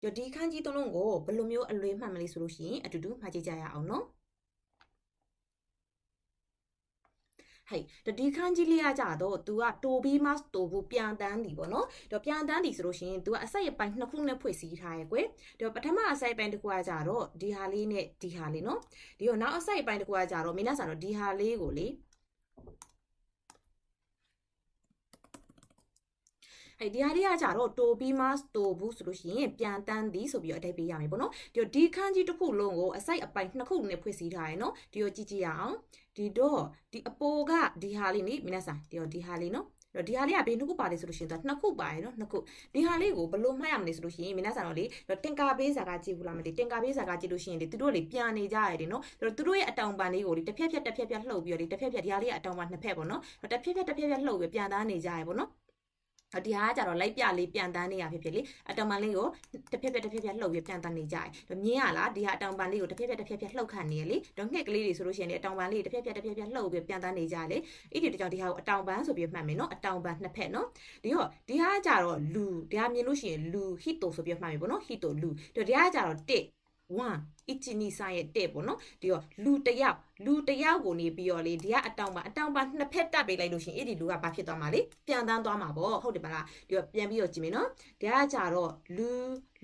ဒီခန်းကြီးသုံးလုံးကိုဘယ်လိုမျိုးအလွဲမှတ်မလဲဆိုလို့ရှိရင်အတူတူမှတ်ကြည့်ကြရအောင်နော်ဟဲ့ဒီခန်းကြီးလေးကကြတော့ तू ကတိုပြီးမှတိုဘူးပြန်တန်းဒီပေါ့နော်ပြန်တန်းဒီဆိုလို့ရှိရင် तू ကအစိတ်အပိုင်းနှစ်ခုနဲ့ဖွဲ့စည်းထားရဲကွယ်ပထမအစိတ်ပိုင်းတစ်ခုကကြတော့ဒီဟာလေးနဲ့ဒီဟာလေးနော်ဒီတော့နောက်အစိတ်ပိုင်းတစ်ခုကကြတော့မင်းသားဆိုတော့ဒီဟာလေးကိုလေဒီဟာလေးကကြတော့တိုပြီးမှတိုဘူးဆိုလို့ရှိရင်ပြန်တန်းသည်ဆိုပြီးအဓိပ္ပာယ်ရမယ်ပေါ့နော်ဒီခန်းကြီးတစ်ခုလုံးကိုအစိတ်အပိုင်းနှစ်ခုနဲ့ဖွဲ့စည်းထားရယ်နော်ဒီတော့ကြည့်ကြည့်ရအောင်ဒီတော့ဒီအပေါ်ကဒီဟာလေးနိမင်းစားဒီဟာလေးနော်ဒီဟာလေးကဘယ်နှစ်ခုပါတယ်ဆိုလို့ရှိရင်နှစ်ခုပါတယ်နော်နှစ်ခုဒီဟာလေးကိုဘလို့မှတ်ရမလဲဆိုလို့ရှိရင်မင်းသားတော့လေတင်ကာပေးစာကကြည့်ဘူးလားမသိတင်ကာပေးစာကကြည့်လို့ရှိရင်လေသူတို့လေပြန်နေကြရတယ်နော်သူတို့ရဲ့အတောင်ပံလေးကိုလေတစ်ဖက်ဖြတ်လှုပ်ပြီးတော့လေတစ်ဖက်ဖြတ်ဒီဟာလေးကအတောင်ပံနှစ်ဖက်ပေါ့နော်တစ်ဖက်ဖြတ်လှုပ်ပြီးပြန်သားနေကြရပေါ့နော်ဒီဟာကကြတော့လိုက်ပြလေးပြန်တန်းနေရဖြစ်လေအတောင်ပံလေးကိုတစ်ဖက်လှုပ်ပြီးပြန်တန်းနေကြတယ်မြင်ရလားဒီဟာအတောင်ပံလေးကိုတစ်ဖက်လှုပ်ခန့်နေရလေငှက်ကလေးတွေဆိုလို့ရှိရင်လေအတောင်ပံလေးတစ်ဖက်လှုပ်ပြီးပြန်တန်းနေကြလေအဲ့ဒီတကြောင်ဒီဟာကိုအတောင်ပံဆိုပြီးမှတ်မယ်နော်အတောင်ပံနှစ်ဖက်နော်ဒီဟာကကြတော့လူဒီဟာမြင်လို့ရှိရင်လူဟီတိုဆိုပြီးမှတ်မယ်ပေါ့နော်ဟီတိုလူဒီဟာကကြတော့တစ်1 ichi ni sa ရဲ့တဲ့ပေါ့နော်ဒီတော့လူတယောက်ကိုနေပြီးတော့လေဒီကအတောင်ပါနှစ်ဖက်တက်ပေးလိုက်လို့ရှင်အဲ့ဒီလူကဘာဖြစ်သွားမှာလဲပြန်တန်းသွားမှာပေါ့ဟုတ်တယ်မလားဒီတော့ပြန်ပြီးတော့ကြည့်မယ်နော်ဒီကကြတော့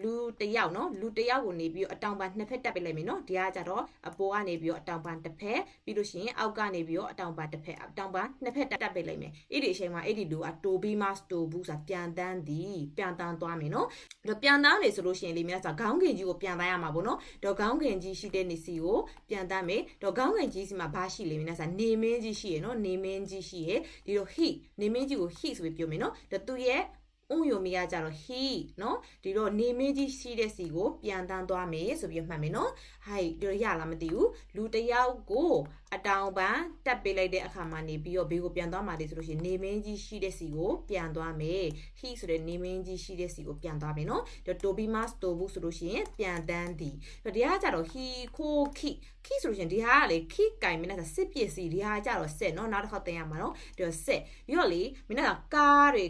လူတယောက်နော်လူတယောက်ကိုနေပြီးတော့အတောင်ပါနှစ်ဖက်တက်ပေးလိုက်မယ်နော်ဒီကကြတော့အပေါ်ကနေပြီးတော့အတောင်ပါတစ်ဖက်ပြီးလို့ရှိရင်အောက်ကနေပြီးတော့အတောင်ပါတစ်ဖက်အတောင်ပါနှစ်ဖက်တက်ပေးလိုက်မယ်အဲ့ဒီအချိန်မှာအဲ့ဒီလူကတိုပြီးမှတိုဘူးဆိုတာပြန်တန်းသွားမယ်နော်တော့ပြန်တန်းနေဆိုလို့ရှိရင်လေမြတ်ဆိုခေါင်းခင်ကြီးကိုပြန်တန်းရမှာပေါ့နော်တော့ခေါင်းခင်ကြီးရှိတဲ့နေစီကိုပြန်တန်းမယ်တော့ခေါင်းခင်ကြီးစီမှာဘာရှိလဲမြတ်ဆိုနေမင်းကြီးရှိရနော်နေမင်းကြီးရှိရဒီတော့ he နေမင်းကြီးကို he ဆိုပြီးပြောမယ်နော်တော့သူရဲ့ဥယုံမီကကြတော့ he နော်ဒီတော့နေမင်းကြီးရှိတဲ့စီကိုပြန်တန်းသွားမယ်ဆိုပြီးမှတ်မယ်နော်ဟိုက်ဒီတော့ရလားမသိဘူးလူတယောက်ကိုအတောင်ပံတက်ပေးလိုက်တဲ့အခါမှာနေပြီးတော့ဘေးကိုပြန်သွားမှလေဆိုလို့ရှိရင်နေမင်းကြီးရှိတဲ့စီကိုပြန်သွားမယ် he ဆိုတဲ့နေမင်းကြီးရှိတဲ့စီကိုပြန်သွားမယ်နော်တိုဘီမတ်တိုဘူးဆိုလို့ရှိရင်ပြန်တန်းသည်ဒီဟာကကြတော့ he ခို ki ဆိုလို့ရှိရင်ဒီဟာကလေ ki ကင်မင်းနဲ့စစ်ပစ္စည်းဒီဟာကြတော့ဆက်နော်နောက်တစ်ခါသင်ရမှာနော်ဒီတော့ဆက်ပြီးတော့လေမင်းကကားတွေ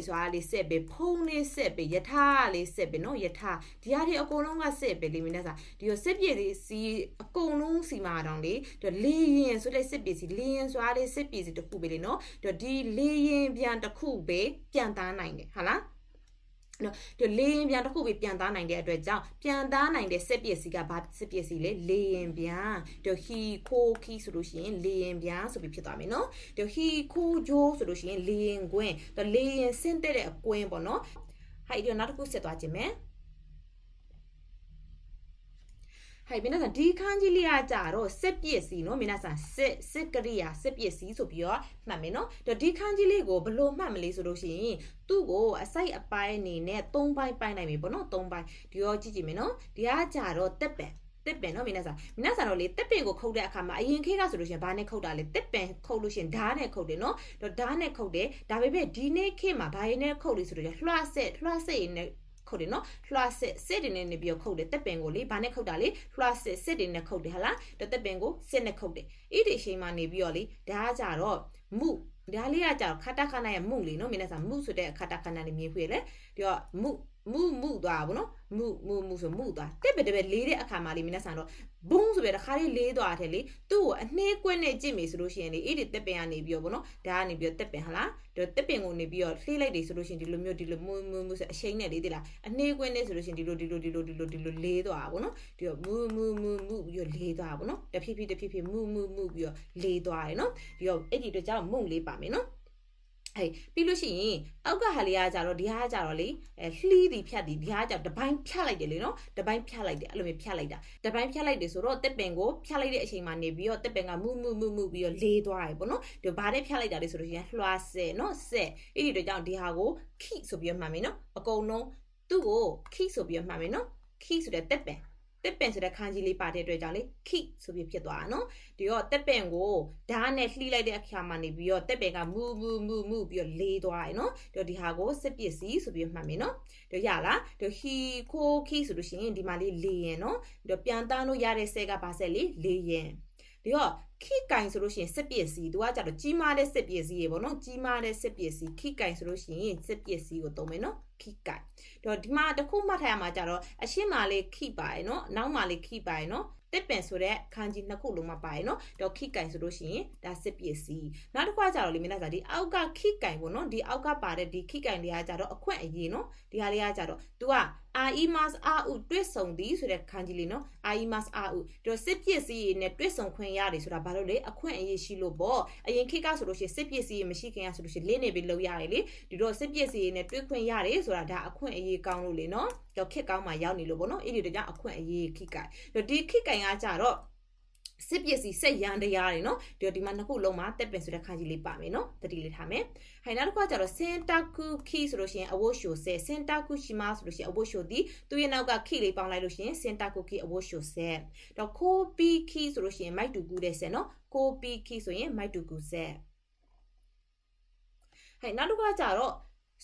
ဆိုတာလေဆက်ပဲဖုံးလေးဆက်ပဲယထာလေးဆက်ပဲနော်ယထာဒီဟာတွေအကုန်လုံးကဆက်ပဲလေမင်းကဒီတော့စစ်ပစ္စည်းစီအကုန်လုံးစီမှာတောင်လေဒီလေရင်ဆိုတဲ့စစ်ပစ္စည်းလေရင်ဆိုတာလေစစ်ပစ္စည်းတစ်ခုပဲလေနော်ဒီလေရင်ပြန်တစ်ခုပဲပြန်သားနိုင်တယ်ဟာလားဒီလေရင်ပြန်တစ်ခုပဲပြန်သားနိုင်တဲ့အတွက်ကြောင့်ပြန်သားနိုင်တဲ့စစ်ပစ္စည်းကဘာစစ်ပစ္စည်းလဲလေရင်ပြန်ဒီဟီခိုခီဆိုလို့ရှိရင်လေရင်ပြန်ဆိုပြီးဖြစ်သွားမယ်နော်ဒီဟီခိုဂျိုဆိုလို့ရှိရင်လေရင်ကွင်းဒီလေရင်ဆင်းတဲ့အကွင်းပေါ့နော်ဟိုက်ဒီနောက်တစ်ခုဆက်သွားခြင်းမယ်ဟဲ့မင်းတို့ဒီခန်းကြီးလေးကကြတော့စစ်ပစ္စည်းနော်မင်းတို့စစ်ကရိယာစစ်ပစ္စည်းဆိုပြီးတော့မှတ်မယ်နော်ဒီခန်းကြီးလေးကိုဘယ်လိုမှတ်မလဲဆိုလို့ရှိရင်သူ့ကိုအစိုက်အပိုင်းအနေနဲ့3ပိုင်းပိုင်းနိုင်ပြီပေါ့နော်3ပိုင်းဒီရောကြည့်မယ်နော်ဒီကကြတော့တက်ပင်နော်မင်းတို့တော့လေတက်ပင်ကိုခုတ်တဲ့အခါမှာအရင်ခေတ်ကဆိုလို့ရှိရင်ဘာနဲ့ခုတ်တာလဲတက်ပင်ခုတ်လို့ရှိရင်ဓာတ်နဲ့ခုတ်တယ်နော်ဓာတ်နဲ့ခုတ်တယ်ဒါပေမဲ့ဒီနေ့ခေတ်မှာဘာရင်းနဲ့ခုတ်လို့ဆိုတော့လွှတ်ဆက်ရင်းနဲ့ခုတ်တယ်နော်လွှတ်စစ်တွေနဲ့နေပြီးခုတ်တယ်တက်ပင်ကိုလေဘာနဲ့ခုတ်တာလေလွှတ်စစ်တွေနဲ့ခုတ်တယ်ဟာလားတက်ပင်ကိုစစ်နဲ့ခုတ်တယ်အဲ့ဒီအချိန်မှာနေပြီးတော့လေဒါကကြတော့မှုဒါလေးကကြတော့ခတခဏရဲ့မှုလေနော်မင်းနဲ့မှုဆိုတဲ့ခတခဏနေမြင်ခွေလေဒီတော့မှုသွားဘူးနော်မှုဆိုမှုသွားတက်ပဲလေးတဲ့အခါမှာလေမင်းနဲ့ဆန်တော့ဘုံဆိုပြီးတခါလေးလေးသွားတယ်လေသူ့ကိုအနှေးကွက်နဲ့ကြည့်မိဆိုလို့ရှိရင်လေအဲ့ဒီတက်ပင်ကနေပြီးတော့ဗောနော်ဒါကနေပြီးတော့တက်ပင်ဟာလားတက်ပင်ကိုနေပြီးတော့လှေးလိုက်တယ်ဆိုလို့ရှိရင်ဒီလိုမျိုးမှုဆိုအရှိန်နဲ့လေးတိလားအနှေးကွက်နဲ့ဆိုလို့ရှိရင်ဒီလိုလေးသွားဗောနော်ဒီတော့မှုပြီးတော့လေးသွားဗောနော်တဖြည်းဖြည်းမှုပြီးတော့လေးသွားတယ်နော်ဒီတော့အဲ့ဒီတော့ကျတော့မုံလေးပါမယ်နော်ပြီးလို့ရှိရင်အောက်ကဟာလေးကကြတော့ဒီဟာကကြတော့လေလှီးသည်ဖြတ်သည်ဒီဟာကကြတပိုင်းဖြတ်လိုက်တယ်လေနော်တပိုင်းဖြတ်လိုက်တယ်အဲ့လိုမျိုးဖြတ်လိုက်တာတပိုင်းဖြတ်လိုက်တယ်ဆိုတော့တက်ပင်ကိုဖြတ်လိုက်တဲ့အချိန်မှာနေပြီးတော့တက်ပင်ကမှုပြီးတော့လေးသွားတယ်ပေါ့နော်ဒီဘာနဲ့ဖြတ်လိုက်တာလဲဆိုလို့ရှိရင်လွှားဆက်နော်ဆက်အဲ့ဒီတော့ကြောင့်ဒီဟာကိုခိဆိုပြီးမှတ်မယ်နော်အကုန်လုံးသူ့ကိုခိဆိုပြီးမှတ်မယ်နော်ခိဆိုတဲ့တက်ပင်ဆိုတဲ့ခန်းကြီးလေးပါတဲ့အတွက်ကြောင့်လေခိဆိုပြီးဖြစ်သွားတာနော်ဒီတော့တက်ပင်ကိုဓာတ်နဲ့လှီးလိုက်တဲ့အခါမှာနေပြီးတော့တက်ပင်ကမှုပြီးတော့လေးသွားတယ်နော်ဒီဟာကိုစစ်ပစ္စည်းဆိုပြီးမှတ်မယ်နော်ရလားဟီခိုခိဆိုလို့ရှိရင်ဒီမှာလေးလေးရင်နော်ပြန်တန်းလို့ရတဲ့ဆဲကပါဆက်လေးလေးရင်ဒီ ဒီတော့ခိကင်ဆိုလို့ရှိရင်စစ်ပစ္စည်းသူကကြတော့ကြီးမားတဲ့စစ်ပစ္စည်းရေပေါ့နော်ကြီးမားတဲ့စစ်ပစ္စည်းခိကင်ဆိုလို့ရှိရင်စစ်ပစ္စည်းကိုသုံးမယ်နော်ခိကင်တော့ဒီမှာတစ်ခုမှတ်ထားရမှာကြတော့အရှင်းမှာလေးခိပါရနော်နောက်မှာလေးခိပါရနော်တစ်ပင်ဆိုတဲ့ခန်းကြီးနှစ်ခုလုံးမှာပါရနော်တော့ခိကင်ဆိုလို့ရှိရင်ဒါစစ်ပစ္စည်းနောက်တစ်ခုကကြတော့လေမင်းသားစားဒီအောက်ကခိကင်ပေါ့နော်ဒီအောက်ကပါတဲ့ဒီခိကင်လေးကကြတော့အခွင့်အရေးနော်ဒီဟာလေးကကြတော့ तू ကအာအီမတ်အာဥတွဲဆုံသည်ဆိုတဲ့ခန်းကြီးလေးနော်အာအီမတ်အာဥတော့စစ်ပစ္စည်းနဲ့တွဲဆုံခွင့်ရတယ်ဆိုတာဘာလို့လဲအခွင့်အရေးရှိလို့ပေါ့အရင်ခေတ်ကဆိုလို့ရှိရင်စစ်ပစ္စည်းမရှိခင်ကဆိုလို့ရှိရင်လင်းနေပြီးလောက်ရတယ်လေဒီတော့စစ်ပစ္စည်းနဲ့တွဲခွင့်ရတယ်ဆိုတာဒါအခွင့်အရေးကောင်းလို့လေနော်တော့ခေတ်ကောင်းမှရောက်နေလို့ပေါ့နော်အဲ့ဒီတကြောင်အခွင့်အရေးခိကင်တော့ဒီခိကင်ကကြတော့စစ်ပစ္စည်းစိတ်ရန်တရားတွေနော်ဒီမှာနှစ်ခုလုံးမှာတက်ပင်ဆိုတဲ့ခါကြီးလေးပါမယ်နော်တတိလေးထားမယ်ဟိုင်နောက်တစ်ခါကျတော့စင်တာကူခီဆိုလို့ရှိရင်အဝတ်ရှိုဆဲစင်တာကူရှိမဆိုလို့ရှိရင်အဝတ်ရှိုဒီသူ့ရဲ့နောက်ကခီလေးပေါင်းလိုက်လို့ရှိရင်စင်တာကူခီအဝတ်ရှိုဆဲတော့ကိုပီခီဆိုလို့ရှိရင်မိုက်တူကူတဲ့ဆဲနော်ကိုပီခီဆိုရင်မိုက်တူကူဆဲဟိုင်နောက်တစ်ခါကျတော့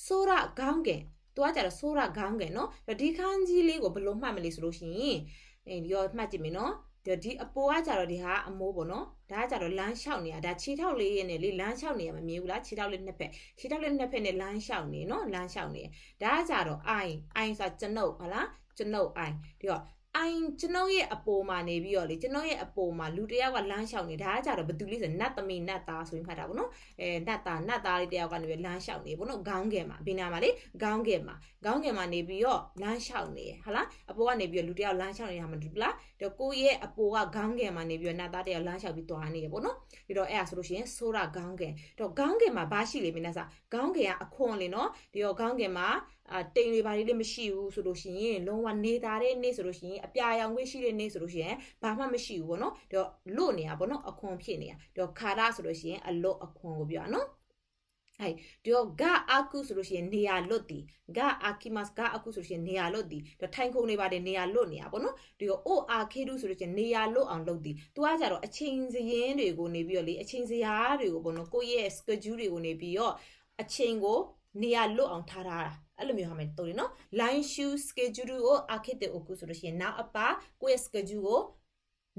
ဆိုရခေါင်းကင်သူကကျတော့ဆိုရခေါင်းကင်နော်ဒီခန်းကြီးလေးကိုဘယ်လိုမှတ်မလဲဆိုလို့ရှိရင်ဒီရောမှတ်ကြည့်မယ်နော်ဒီအပေါ်ကကြတော့ဒီဟာအမိုးပေါ့နော်ဒါကကြတော့လမ်းလျှောက်နေတာဒါခြေထောက်လေးရဲ့နဲ့လေလမ်းလျှောက်နေရမမြင်ဘူးလားခြေထောက်လေးနှစ်ဖက်ခြေထောက်လေးနှစ်ဖက်နဲ့လမ်းလျှောက်နေနော်လမ်းလျှောက်နေဒါကကြတော့အိုင်ဆိုတာကျွန်ုပ်ဟုတ်လားကျွန်ုပ်အိုင်ဒီတော့အိုင်ကျွန်ုပ်ရဲ့အပေါ်မှာနေပြီးတော့လေကျွန်ုပ်ရဲ့အပေါ်မှာလူတယောက်ကလမ်းလျှောက်နေဒါကကြတော့ဘယ်သူလေးဆိုနတ်သမီးနတ်သားဆိုရင်ဖတ်တာပေါ့နော်နတ်သားလေးတယောက်ကနေပြီးလမ်းလျှောက်နေပေါ့နော်ခေါင်းငယ်မှာဘယ်နာမှာလေခေါင်းငယ်မှာနေပြီးတော့လမ်းလျှောက်နေဟုတ်လားအပေါ်ကနေပြီးတော့လူတယောက်လမ်းလျှောက်နေတာမှတူလားတော့ကိုရဲ့အပေါ်ကခေါင်းငယ်မှာနေပြီးတော့နတ်သားတယောက်လမ်းလျှောက်ပြီးသွားနေရပေါ့နော်ဒီတော့အဲ့ဒါဆိုလို့ရှိရင်ဆိုရခေါင်းငယ်တော့ခေါင်းငယ်မှာဘာရှိလေမင်းသားခေါင်းငယ်ကအခွန်လေနော်ဒီတော့ခေါင်းငယ်မှာတိမ်တွေဘာလေးမရှိဘူးဆိုလို့ရှိရင်လုံးဝနေသားတဲ့နေ့ဆိုလို့ရှိရင်အပြာရောင်ခွေးရှိတဲ့နေ့ဆိုလို့ရှိရင်ဘာမှမရှိဘူးပေါ့နော်တော့လွတ်နေတာပေါ့နော်အခွန်ဖြစ်နေတာတော့ခါရဆိုလို့ရှိရင်အလွတ်အခွန်ကိုပြောရနော်ဟဲ့ဒီတော့ဂအာကုဆိုလို့ရှိရင်နေရာလွတ်တီဂအာကိမတ်ဂအာကုဆိုလို့ရှိရင်နေရာလွတ်တီတော့ထိုင်ခုံနေပါတယ်နေရာလွတ်နေတာပေါ့နော်ဒီတော့အိုအာခေဒုဆိုလို့ရှိရင်နေရာလွတ်အောင်လုပ်တီသူကကြတော့အချိန်စရင်းတွေကိုနေပြီးတော့လေအချိန်စရာတွေကိုပေါ့နော်ကိုယ့်ရဲ့ schedule တွေကိုနေပြီးတော့အချိန်ကိုနေရာလွတ်အောင်ထားတာအဲ့လိုမျိုးဟာမယ်တော်တယ်နော် line shoe schedule ကိုအခက်တဲ့အိုကုဆိုလို့ရှိရင်နောက်အပါကိုယ့်ရဲ့ schedule ကို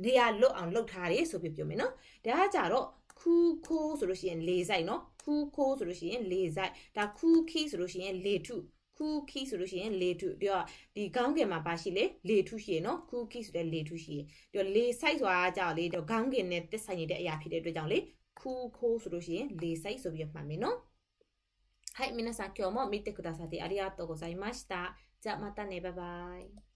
နေရာလွတ်အောင်လုပ်ထားတယ်ဆိုပြပြောမယ်နော်ဒါကကြတော့ခူခိုးဆိုလို့ရှိရင်လေဆိုင်နော်ခူခိုးဆိုလို့ရှိရင်လေဆိုင်ဒါခူခီဆိုလို့ရှိရင်လေထုခူခီဆိုလို့ရှိရင်လေထုဒီတော့ဒီခေါင်းကင်မှာပါရှိလေလေထုရှိရနော်ခူခီဆိုတဲ့လေထုရှိရဒီတော့လေဆိုင်ဆိုတာကြောင့်လေတော့ခေါင်းကင်နဲ့တက်ဆိုင်နေတဲ့အရာဖြစ်တဲ့အတွက်ကြောင့်လေခူခိုးဆိုလို့ရှိရင်လေဆိုင်ဆိုပြီးမှတ်မယ်နော်はい、皆さん今日も見てくださってありがとうございました。じゃあまたね、バイバイ。